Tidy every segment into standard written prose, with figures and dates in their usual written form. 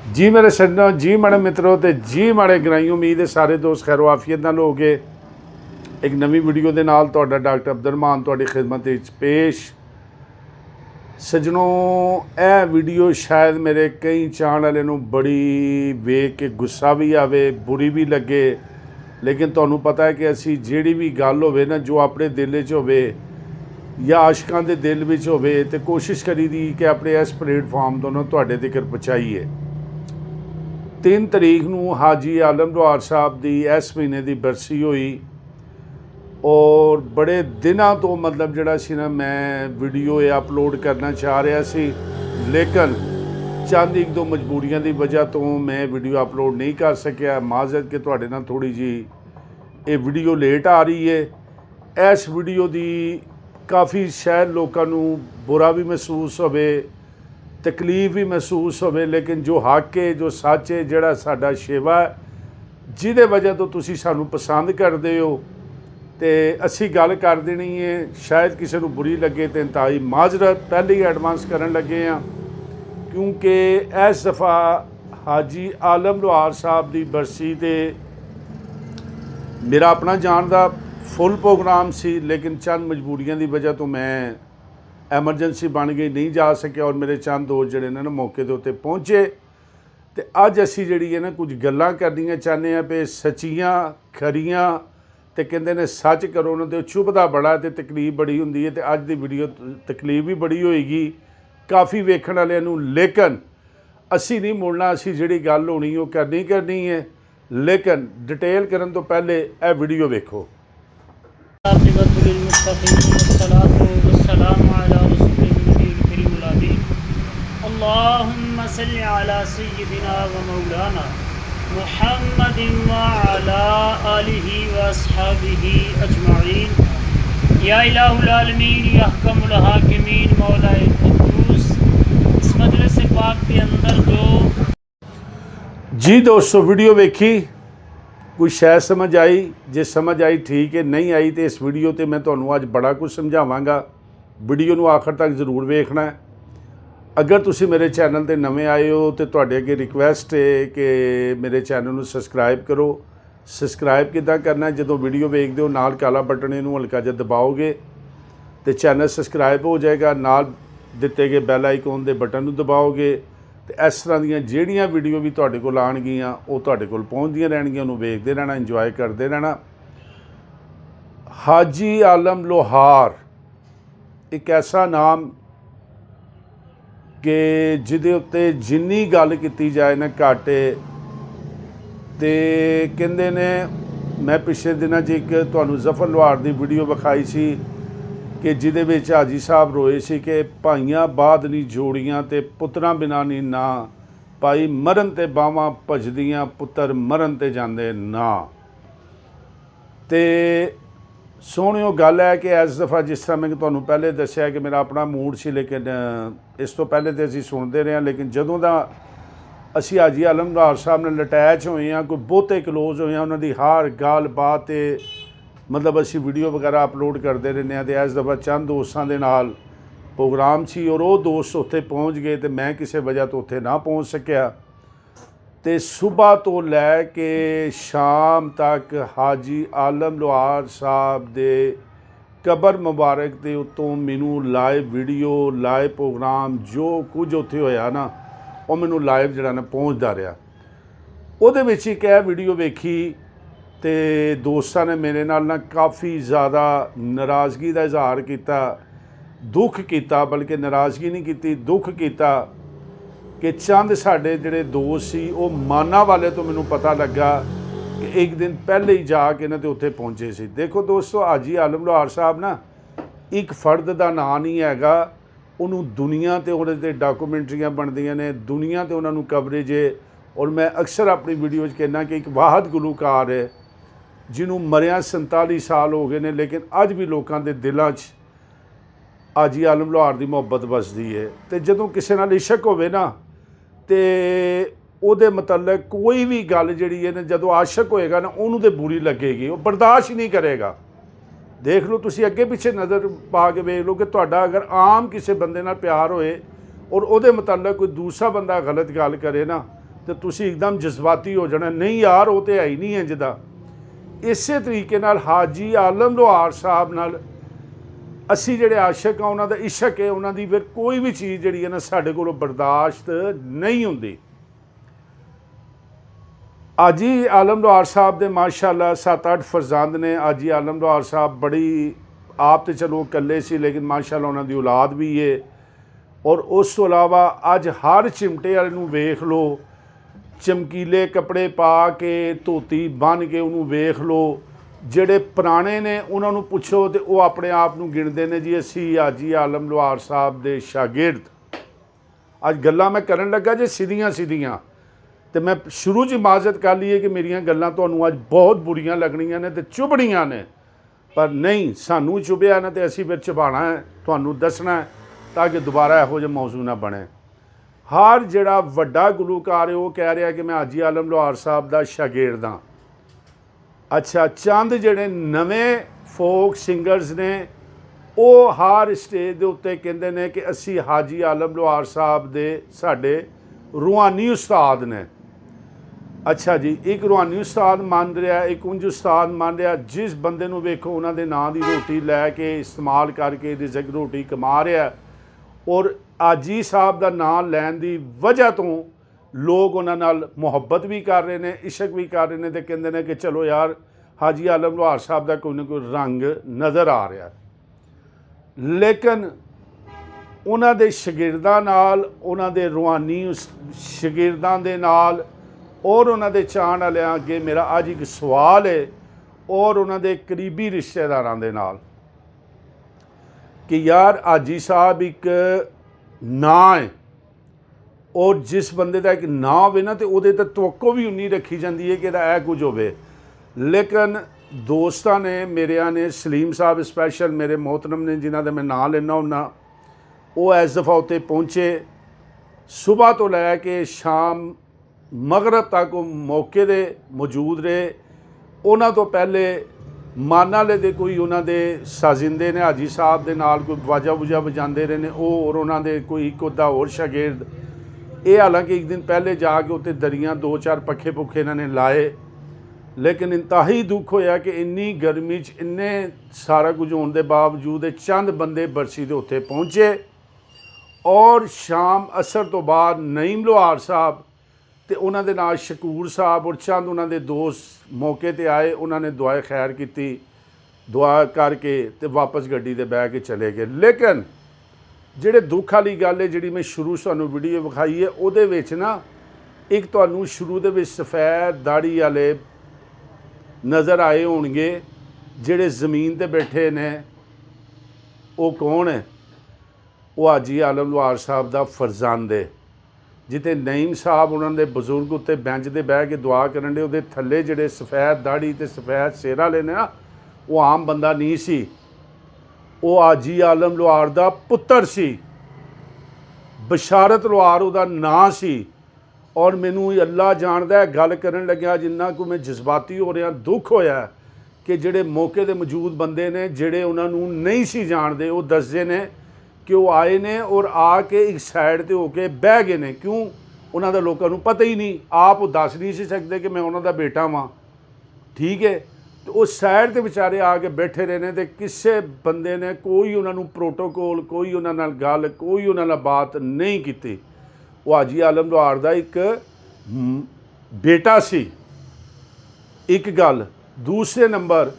जी मेरे सज्जनों, जी माड़े मित्रों ते जी माड़े गराई। उम्मीद है सारे दोस्त खैरो आफियत नाल हो गए। एक नवी वीडियो के नाल तुहाडा डॉक्टर अब्दुल रहमान तुहाडी खिदमत विच पेश। सज्जनों, यह वीडियो शायद मेरे कई चाहण वाले नूं बड़ी वेख के गुस्सा भी आवे, बुरी भी लगे, लेकिन तुहानूं पता है कि असी जिहड़ी भी गल होवे ना, जो अपने दिल च होवे या आशिकां दे दिल विच होवे, ते कोशिश करी दी कि अपने इस प्लेटफॉर्म तो ना तुहाडे तिकर पहुँचाईए। 3 तरीक नूं हाजी आलम लोहार साहब की इस महीने की बरसी हुई और बड़े दिनों तो मतलब जिहड़ा सी ना मैं वीडियो ये अपलोड करना चाह रहा सी, लेकिन चंद एक दो मजबूरियां की वजह तो मैं वीडियो अपलोड नहीं कर सकिया। माजरत कि तुहाडे नाल थोड़ी जी ये वीडियो लेट आ रही है। इस वीडियो की काफ़ी शायद लोगों नूं बुरा भी महसूस होवे, तकलीफ भी महसूस होवे, लेकिन जो हक है, जो सच है, जिहड़ा साडा शेवा है, जिहदे वजह तो तुसीं सानूं पसंद करदे हो ते असी गल कर देनी है। शायद किसी नूं बुरी लगे तो इंतहाई माजरत पहले ही एडवांस करन लगे हैं, क्योंकि इस दफ़ा हाजी आलम लोहार साहब की बरसी ते मेरा अपना जान का फुल प्रोग्राम सी, लेकिन चंद मजबूरियां की वजह तो मैं एमरजेंसी बन गई, नहीं जा सकिया और मेरे चंद दोस्त जिहड़े ने ना मौके के उत्ते पहुँचे। तो अज असी जिहड़ी है ना कुछ गल्लां करनियां चाहते हैं भी सच्चियां खरियां, तो कहते ने सच करो ना, तो चुभदा बड़ा तो तकलीफ बड़ी हुंदी है। तो अज की वीडियो तकलीफ भी बड़ी होएगी काफ़ी वेखण वालियां नूं, लेकिन असी नहीं मुड़ना, असी जिहड़ी गल होनी वो करनी है। लेकिन डिटेल करन तो पहले यह वीडियो वेखो। अल्लाहुम्मा सल्लि अला सय्यिदिना व मौलाना मुहम्मदिन व अला आलिहि व अस्हाबिहि अजमईन। या इलाहुल आलमीन या अहकमुल हाकिमीन मौलाए कुद्दूस, इस मजलिस पाक के अंदर जो जी दोस्तों वीडियो वेखी, कोई शायद समझ आई, जे समझ आई ठीक है, नहीं आई तो इस वीडियो ते मैं तुहानूं अज बड़ा कुछ समझावांगा। वीडियो नूं आखिर तक जरूर वेखना है। अगर तुसी मेरे चैनल ते नवे आए हो तो तुहाडे अगे रिक्वेस्ट है कि मेरे चैनल नूं सबसक्राइब करो। सबसक्राइब किद्दां करना है, जदों वीडियो वेखदे हो नाल काला बटन इनूं हल्का जिहा दबाओगे तो चैनल सबसक्राइब हो जाएगा, नाल दिते गए बैल आइकॉन दे बटन नूं दबाओगे तो इस तरह दीयां जिहड़ियां वीडियो भी तुहाडे कोल आउणगीआं वो तुहाडे कोल पहुंचदियां रहणगीआं, उहनूं वेखदे रहना, इंजॉय करते रहना। हाजी आलम लोहार एक ऐसा नाम कि जिहदे उत्ते जिन्नी गल कीती जाए ना घट है। तो कहंदे ने मैं पिछले दिनों एक तुहानूं जफर लोहार की वीडियो विखाई सी कि जिहदे विच हाजी साहब रोए सी कि भाइयां बाद नहीं जोड़ियां ते पुत्रां बिना नहीं ना, भाई मरन ते बावां भजदियां, पुत्तर मरन ते जांदे ना। ते सोहणियों गल है कि इस दफ़ा जिस तरह मैं तुहानूं पहले दस्सिया कि मेरा अपना मूड सी, लेकिन इस तो पहले तो असीं सुणदे रहे, लेकिन जदों दा असीं हाजी आलम लोहार साहब नाल अटैच होए हैं, कोई बहुते क्लोज होए हैं, उन्हां दी हर गल बात मतलब असीं वीडियो वगैरह अपलोड करते रहने हैं। तो इस दफ़ा चंद दोस्तों के नाल प्रोग्राम सी और वो दोस्त उत्थे पहुँच गए तो मैं किसी वजह तो उत्थे ना पहुँच सकिया। तो सुबह तो लैके शाम तक हाजी आलम लोहार साहब दे कबर मुबारक के उत्तों मैनू लाइव वीडियो, लाइव प्रोग्राम जो कुछ उत्थे होया ना, वो मैनू लाइव जिहड़ा ना पहुँचता रहा। उहदे विच एक वीडियो वेखी तो दोस्तों ने मेरे नाल ना काफ़ी ज़्यादा नाराज़गी का इजहार किया, दुख किया, बल्कि नाराज़गी नहीं की, दुख किया कि चंद साडे जिहड़े दोस्त सी वो माना वाले तो मैनू पता लगा कि एक दिन पहले ही जाके ना तो उत्थे पहुँचे सी। देखो दोस्तों, हाजी आलम लोहार साहब ना एक फर्द का नाम नहीं हैगा, उन्होंने दुनिया ते उहदे ते डॉक्यूमेंट्रियां बनदियां ने, दुनिया ते उन्होंने कवरेज है। और मैं अक्सर अपनी वीडियो कहना कि एक वाहद गुलूकार है जिन्होंने मरिया 47 साल हो गए ने, लेकिन अज भी लोगों के दिलों च हाजी आलम लोहार की मुहब्बत बसदी है। तो जदों किसी नाल इशक होवे ना तो ਉਹਦੇ मतलब कोई भी गल जिहड़ी है ना, जदों आशक होएगा ना उन्होंने तो बुरी लगेगी, वो बर्दाश्त ही नहीं करेगा। देख लो तुसी अगे पिछे नज़र पा के वेख लो कि तुहाडा अगर आम किसी बंदे नाल प्यार होए और ਉਹਦੇ मतलब कोई दूसरा बंदा गलत गल करे ना तो तुसी एकदम जज्बाती हो जाना, नहीं यार वो तो है ही नहीं इंज दा। इसे तरीके नाल हाजी आलम लोहार साहब नाल असी जिहड़े आशिक हाँ, उन्हां दा इशक है, उन्हां दी फिर कोई भी चीज़ जिहड़ी है ना साडे कोलों बर्दाश्त नहीं हुंदी। हाजी आलम लोहार साहब दे माशाअल्लाह 7-8 फरजंद ने। हाजी आलम लोहार साहब बड़ी, आप तो चलो कल्ले सी, लेकिन माशाअल्लाह उन्हां दी औलाद भी है। और उस तो इलावा अज हर चिमटे वाले नूं वेख लो, चमकीले कपड़े पा के धोती बन के उन्होंने वेख लो। ਜਿਹੜੇ ਪੁਰਾਣੇ ਨੇ ਉਹਨਾਂ ਨੂੰ ਪੁੱਛੋ ਤੇ ਉਹ ਆਪਣੇ ਆਪ ਨੂੰ ਗਿਣਦੇ ਨੇ ਜੀ ਅਸੀਂ ਹਾਜੀ ਆਲਮ ਲੋਹਾਰ ਸਾਹਿਬ ਦੇ ਸ਼ਾਗਿਰਦ। ਅੱਜ ਗੱਲਾਂ ਮੈਂ ਕਰਨ ਲੱਗਾ ਜੇ ਸਿੱਧੀਆਂ ਸਿੱਧੀਆਂ, ਤੇ ਮੈਂ ਸ਼ੁਰੂ 'ਚ ਇਮਾਜ਼ਤ ਕਰ ਲਈਏ ਕਿ ਮੇਰੀਆਂ ਗੱਲਾਂ ਤੁਹਾਨੂੰ ਅੱਜ ਬਹੁਤ ਬੁਰੀਆਂ ਲੱਗਣੀਆਂ ਨੇ ਤੇ ਚੁਭਣੀਆਂ ਨੇ, ਪਰ ਨਹੀਂ, ਸਾਨੂੰ ਚੁਭਿਆ ਨਾ ਤੇ ਅਸੀਂ ਫਿਰ ਚੁਭਾਣਾ ਹੈ, ਤੁਹਾਨੂੰ ਦੱਸਣਾ ਹੈ ਤਾਂ ਕਿ ਦੁਬਾਰਾ ਇਹੋ ਜਿਹਾ ਮੌਜੂ ਨਾ ਬਣੇ। ਹਰ ਜਿਹੜਾ ਵੱਡਾ ਗੁਲੂਕਾਰ ਹੈ ਉਹ ਕਹਿ ਰਿਹਾ ਕਿ ਮੈਂ ਹਾਜੀ ਆਲਮ ਲੋਹਾਰ ਸਾਹਿਬ ਦਾ ਸ਼ਾਗਿਰਦ ਹਾਂ। अच्छा, चंद ਜਿਹੜੇ ਨਵੇਂ ਫੋਕ ਸਿੰਗਰਸ ਨੇ ਉਹ ਹਰ ਸਟੇਜ ਦੇ ਉੱਤੇ ਕਹਿੰਦੇ ਨੇ ਕਿ ਅਸੀਂ ਹਾਜੀ ਆਲਮ ਲੋਹਾਰ ਸਾਹਿਬ ਦੇ ਸਾਡੇ ਰੂਹਾਨੀ ਉਸਤਾਦ ਨੇ। ਅੱਛਾ ਜੀ, ਇੱਕ ਰੂਹਾਨੀ ਉਸਤਾਦ ਮੰਨ ਰਿਹਾ, ਇੱਕ ਉਂਝ ਉਸਤਾਦ ਮੰਨ ਰਿਹਾ। ਜਿਸ ਬੰਦੇ ਨੂੰ ਵੇਖੋ ਉਹਨਾਂ ਦੇ ਨਾਂ ਦੀ ਰੋਟੀ ਲੈ ਕੇ ਇਸਤੇਮਾਲ ਕਰਕੇ ਰਿਜ਼ਕ ਰੋਟੀ ਕਮਾ ਰਿਹਾ, ਔਰ ਹਾਜੀ ਸਾਹਿਬ ਦਾ ਨਾਂ ਲੈਣ ਦੀ ਵਜ੍ਹਾ ਤੋਂ लोग उन्होंने नाल मुहब्बत भी कर रहे हैं, इशक भी कर रहे हैं, तो कहते हैं कि चलो यार हाजी आलम लोहार साहब का कोई ना कोई रंग नज़र आ रहा है। लेकिन उन्होंने शगिरदां नाल, उन्होंने रूहानी शगिरदां दे नाल और उन्होंने चाहण वालियां अगे मेरा अज एक सवाल है, और उन्होंने करीबी रिश्तेदारां दे नाल कि यार हाजी साहब एक नां है, और जिस बंदे का एक नाम होवे ना तो उहदे ते तवक्को भी उन्नी रखी जाती है कि यह कुछ होवे। लेकिन दोस्तां ने मेरिया ने, सलीम साहब स्पैशल मेरे मोहतरम ने जिन्हां दा मैं नाम लेना हुन्ना, वो इस दफ़ा उत्ते पहुँचे, सुबह तो लैके शाम मगरब तक वो मौके दे मौजूद रहे। उन्हां तो पहले माना वाले दे कोई उन्होंने साजिंदे ने हाजी साहब दे नाल कोई वाजा वूजा वजाते रहे ने, और उन्होंने कोई एक उदा होर शागिर्द। ये हालांकि एक दिन पहले जाके उत्ते दरियां 2-4 पखे पुखे इन्होंने लाए, लेकिन इंतहाई दुख होया कि इन्नी गर्मी च इन्ने सारा कुछ होने के बावजूद चंद बंदे बरसी के उत्थे पहुँचे। और शाम असर तो बाद नईम लोहार साहब तो उन्होंने नाल शकूर साहब और चंद उन्होंने दोस्त मौके पर आए, उन्होंने दुआए खैर की, दुआ करके तो वापस गड्डी ते बह के चले गए। लेकिन ਜਿਹੜੇ दुख वाली गल है जी मैं शुरू तुहानूं वीडियो विखाई है, उहदे विच ना एक तुहानूं शुरू दे विच सफ़ेद दाड़ी वाले नज़र आए होणगे जिहड़े ज़मीन ते बैठे ने। वो कौन है? वो हाजी आलम लोहार साहब दा फरजंद है, जिते नईम साहब उन्होंने बजुर्ग उत्ते बेंच ते बह के दुआ करन दे, उहदे थल्ले जिहड़े सफ़ेद दाड़ी ते सफ़ेद सिर वाले ने ना, वो आम बंदा नहीं सी, वो हाजी आलम लोहार दा पुत्तर सी, बशारत लोहार उहदा नां सी। और मैनू अल्लाह जानदा है गल करन लग्या जिन्ना को मैं जज्बाती हो रहा, दुख होया कि जिहड़े मौके दे मौजूद बंदे ने जिहड़े उन्होंने नहीं सी जानते, वो दसदे ने कि वो आए ने और आके एक साइड ते होके बह गए ने। क्यों? उन्हों का लोगों को पता ही नहीं, आप वो दस नहीं सी सकते कि मैं उन्हों का बेटा वां, ठीक है। तो उस साइड ते बेचारे आके बैठे रहे ने, तो किसी बंदे ने कोई उन्होंने प्रोटोकोल, कोई उन्होंने गल, कोई उन्होंने बात नहीं की। वो हाजी आलम लोहार दा एक बेटा सी, एक गल। दूसरे नंबर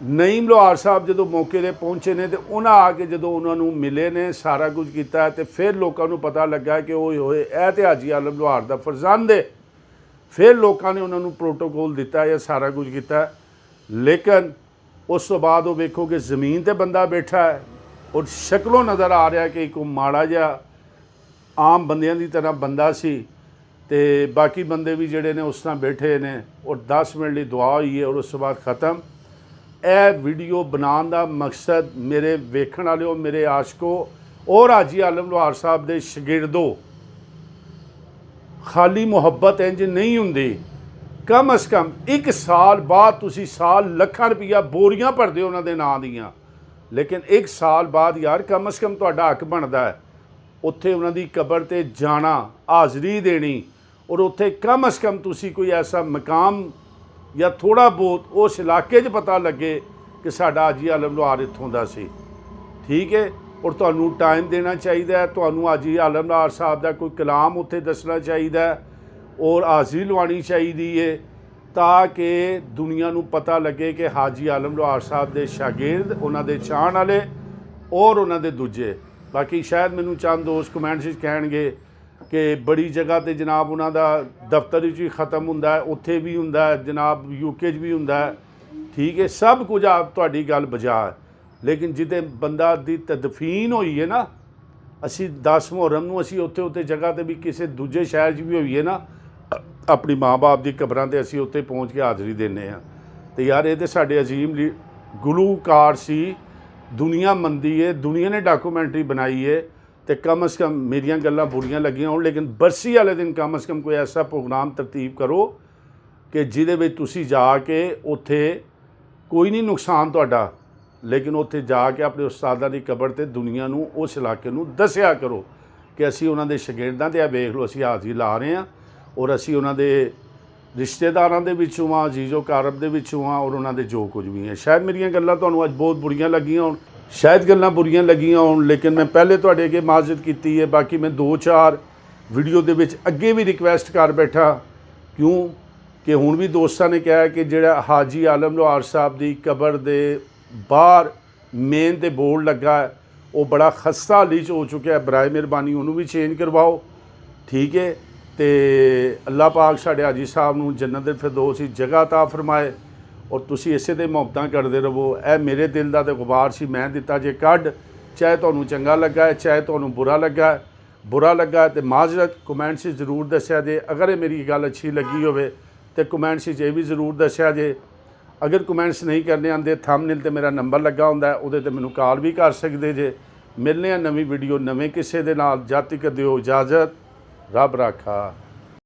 नईम लोहार साहब जो मौके पर पहुँचे ने, तो उन्हें आके जो उन्होंने मिले ने, सारा कुछ किया, तो फिर लोगों को पता लगा कि ओए होए यह तो हाजी आलम लोहार दा फरजंद है। फिर लोगों ने उन्होंने प्रोटोकोल दिता या सारा कुछ किया। लेकिन उस तो बाद वो वेखो कि ज़मीन पर बंदा बैठा है और शक्लों नज़र आ रहा है कि एक माड़ा जिहा आम बंदियां की तरह बंदा सी, ते बाकी बंदे भी जिहड़े ने उस तरह बैठे ने, और 10 मिनट की दुआ हुई है और उस तो बाद ख़त्म। यह वीडियो बनाने का मकसद मेरे वेखण वालों, मेरे आशकों और हाजी आलम लोहार साहब के शगिरदों, खाली मुहब्बत इंज नहीं हुंदी। कम अज़ कम एक साल बाद तुसी साल लखां रुपया बोरियां भरदे हो उन्होंने नां दियां, लेकिन एक साल बाद यार कम अज़ कम तुहाडा हक बनदा है उत्थे उन्हों की कबर ते जाना, हाज़री देनी, ਔਰ ਉੱਥੇ ਕਮ ਅਜ਼ ਕਮ ਤੁਸੀਂ ਕੋਈ ਐਸਾ ਮਕਾਮ ਜਾਂ ਥੋੜ੍ਹਾ ਬਹੁਤ ਉਸ ਇਲਾਕੇ 'ਚ ਪਤਾ ਲੱਗੇ ਕਿ ਸਾਡਾ ਹਾਜੀ ਆਲਮ ਲੋਹਾਰ ਇੱਥੋਂ ਦਾ ਸੀ। ਠੀਕ ਹੈ। ਔਰ ਤੁਹਾਨੂੰ ਟਾਈਮ ਦੇਣਾ ਚਾਹੀਦਾ, ਤੁਹਾਨੂੰ ਹਾਜੀ ਆਲਮ ਲੋਹਾਰ ਸਾਹਿਬ ਦਾ ਕੋਈ ਕਲਾਮ ਉੱਥੇ ਦੱਸਣਾ ਚਾਹੀਦਾ ਔਰ ਹਾਜ਼ਰੀ ਲਵਾਉਣੀ ਚਾਹੀਦੀ ਹੈ ਤਾਂ ਕਿ ਦੁਨੀਆ ਨੂੰ ਪਤਾ ਲੱਗੇ ਕਿ ਹਾਜੀ ਆਲਮ ਲੋਹਾਰ ਸਾਹਿਬ ਦੇ ਸ਼ਾਗਿਰਦ, ਉਹਨਾਂ ਦੇ ਚਾਹਣ ਵਾਲੇ ਔਰ ਉਹਨਾਂ ਦੇ ਦੂਜੇ। ਬਾਕੀ ਸ਼ਾਇਦ ਮੈਨੂੰ ਚੰਦ ਦੋਸਤ ਕਮੈਂਟਸ ਵਿੱਚ ਕਹਿਣਗੇ ਕਿ ਬੜੀ ਜਗ੍ਹਾ 'ਤੇ ਜਨਾਬ ਉਹਨਾਂ ਦਾ ਦਫ਼ਤਰ ਵਿੱਚ ਵੀ ਖ਼ਤਮ ਹੁੰਦਾ ਹੈ, ਉੱਥੇ ਵੀ ਹੁੰਦਾ ਹੈ ਜਨਾਬ, UK 'ਚ ਵੀ ਹੁੰਦਾ ਹੈ। ਠੀਕ ਹੈ, ਸਭ ਕੁਝ ਆਪ ਤੁਹਾਡੀ ਗੱਲ ਬਜਾ ਹੈ, ਲੇਕਿਨ ਜਿਹਦੇ ਬੰਦਾ ਦੀ ਤਦਫੀਨ ਹੋਈ ਹੈ ਨਾ, ਅਸੀਂ 10 ਮੁਹਰਮ ਨੂੰ ਅਸੀਂ ਉੱਥੇ ਜਗ੍ਹਾ 'ਤੇ ਵੀ ਕਿਸੇ ਦੂਜੇ ਸ਼ਹਿਰ 'ਚ ਵੀ ਹੋਈਏ ਨਾ, ਆਪਣੀ ਮਾਂ ਬਾਪ ਦੀ ਕਬਰਾਂ 'ਤੇ ਅਸੀਂ ਉੱਥੇ ਪਹੁੰਚ ਕੇ ਹਾਜ਼ਰੀ ਦਿੰਦੇ ਹਾਂ। ਅਤੇ ਯਾਰ ਇਹ ਤਾਂ ਸਾਡੇ ਅਜ਼ੀਮ ਗੁਲੂਕਾਰ ਸੀ, ਦੁਨੀਆ ਮੰਨਦੀ ਹੈ, ਦੁਨੀਆ ਨੇ ਡਾਕੂਮੈਂਟਰੀ ਬਣਾਈ ਹੈ। ਅਤੇ ਕਮ ਅਜ਼ ਕਮ ਮੇਰੀਆਂ ਗੱਲਾਂ ਬੁਰੀਆਂ ਲੱਗੀਆਂ ਹੋਣ, ਲੇਕਿਨ ਬਰਸੀ ਵਾਲੇ ਦਿਨ ਕਮ ਅਜ਼ ਕਮ ਕੋਈ ਐਸਾ ਪ੍ਰੋਗਰਾਮ ਤਰਤੀਬ ਕਰੋ ਕਿ ਜਿਹਦੇ ਵਿੱਚ ਤੁਸੀਂ ਜਾ ਕੇ ਉੱਥੇ ਕੋਈ ਨਹੀਂ ਨੁਕਸਾਨ ਤੁਹਾਡਾ, ਲੇਕਿਨ ਉੱਥੇ ਜਾ ਕੇ ਆਪਣੇ ਉਸਤਾਦਾਂ ਦੀ ਕਬਰ 'ਤੇ ਦੁਨੀਆ ਨੂੰ, ਉਸ ਇਲਾਕੇ ਨੂੰ ਦੱਸਿਆ ਕਰੋ ਕਿ ਅਸੀਂ ਉਹਨਾਂ ਦੇ ਸ਼ਾਗਿਰਦਾਂ 'ਤੇ ਵੇਖ ਲਓ ਅਸੀਂ ਹਾਜ਼ਰੀ ਲਾ ਰਹੇ ਹਾਂ ਔਰ ਅਸੀਂ ਉਹਨਾਂ ਦੇ ਰਿਸ਼ਤੇਦਾਰਾਂ ਦੇ ਵਿੱਚੋਂ ਹਾਂ, ਅਜ਼ੀਜ਼ੋ ਕਾਰਬ ਦੇ ਵਿੱਚੋਂ ਹਾਂ ਔਰ ਉਹਨਾਂ ਦੇ ਜੋ ਕੁਝ ਵੀ ਹੈ। ਸ਼ਾਇਦ ਮੇਰੀਆਂ ਗੱਲਾਂ ਤੁਹਾਨੂੰ ਅੱਜ ਬਹੁਤ ਬੁਰੀਆਂ ਲੱਗੀਆਂ ਹੋਣ, ਸ਼ਾਇਦ ਗੱਲਾਂ ਬੁਰੀਆਂ ਲੱਗੀਆਂ ਹੋਣ, ਲੇਕਿਨ ਮੈਂ ਪਹਿਲੇ ਤੁਹਾਡੇ ਅੱਗੇ ਮਾਜ਼ਰਤ ਕੀਤੀ ਹੈ। ਬਾਕੀ ਮੈਂ 2-4 ਵੀਡੀਓ ਦੇ ਵਿੱਚ ਅੱਗੇ ਵੀ ਰਿਕੁਐਸਟ ਕਰ ਬੈਠਾ, ਕਿਉਂ ਕਿ ਹੁਣ ਵੀ ਦੋਸਤਾਂ ਨੇ ਕਿਹਾ ਕਿ ਜਿਹੜਾ ਹਾਜੀ ਆਲਮ ਲੋਹਾਰ ਸਾਹਿਬ ਦੀ ਕਬਰ ਦੇ ਬਾਹਰ ਮੇਨ 'ਤੇ ਬੋਰਡ ਲੱਗਾ ਹੈ ਉਹ ਬੜਾ ਖਸਤਾ ਹਾਲੀ 'ਚ ਹੋ ਚੁੱਕਿਆ ਹੈ, ਬਰਾਏ ਮਿਹਰਬਾਨੀ ਉਹਨੂੰ ਵੀ ਚੇਂਜ ਕਰਵਾਓ। ਠੀਕ ਹੈ। ਅਤੇ ਅੱਲਾਹ ਪਾਕ ਸਾਡੇ ਹਾਜੀ ਸਾਹਿਬ ਨੂੰ ਜੰਨਤ ਫਿਰਦੌਸ ਦੀ ਜਗ੍ਹਾ ਅਤਾ ਫਰਮਾਏ ਔਰ ਤੁਸੀਂ ਇਸੇ ਦੇ ਮੁਹੱਬਤਾਂ ਕਰਦੇ ਰਹੋ। ਇਹ ਮੇਰੇ ਦਿਲ ਦਾ ਤਾਂ ਗੁਬਾਰ ਸੀ, ਮੈਂ ਦਿੱਤਾ ਜੇ ਕੱਢ, ਚਾਹੇ ਤੁਹਾਨੂੰ ਚੰਗਾ ਲੱਗਾ ਹੈ ਚਾਹੇ ਤੁਹਾਨੂੰ ਬੁਰਾ ਲੱਗਾ ਤੇ ਮਾਜ਼ਰਤ ਕਮੈਂਟਸ 'ਚ ਜ਼ਰੂਰ ਦੱਸਿਆ ਜੇ। ਅਗਰ ਇਹ ਮੇਰੀ ਗੱਲ ਅੱਛੀ ਲੱਗੀ ਹੋਵੇ ਤੇ ਕਮੈਂਟਸ 'ਚ ਇਹ ਵੀ ਜ਼ਰੂਰ ਦੱਸਿਆ ਜੇ। ਅਗਰ ਕਮੈਂਟਸ ਨਹੀਂ ਕਰਨੇ ਆਉਂਦੇ, ਥੰਬਨੇਲ 'ਤੇ ਮੇਰਾ ਨੰਬਰ ਲੱਗਾ ਹੁੰਦਾ, ਉਹਦੇ 'ਤੇ ਮੈਨੂੰ ਕਾਲ ਵੀ ਕਰ ਸਕਦੇ ਜੇ। ਮਿਲਨੇ ਆ ਨਵੀਂ ਵੀਡੀਓ ਨਵੇਂ ਕਿਸੇ ਦੇ ਨਾਲ। ਜਦ ਤੱਕ ਦਿਓ ਇਜਾਜ਼ਤ, ਰੱਬ ਰਾਖਾ।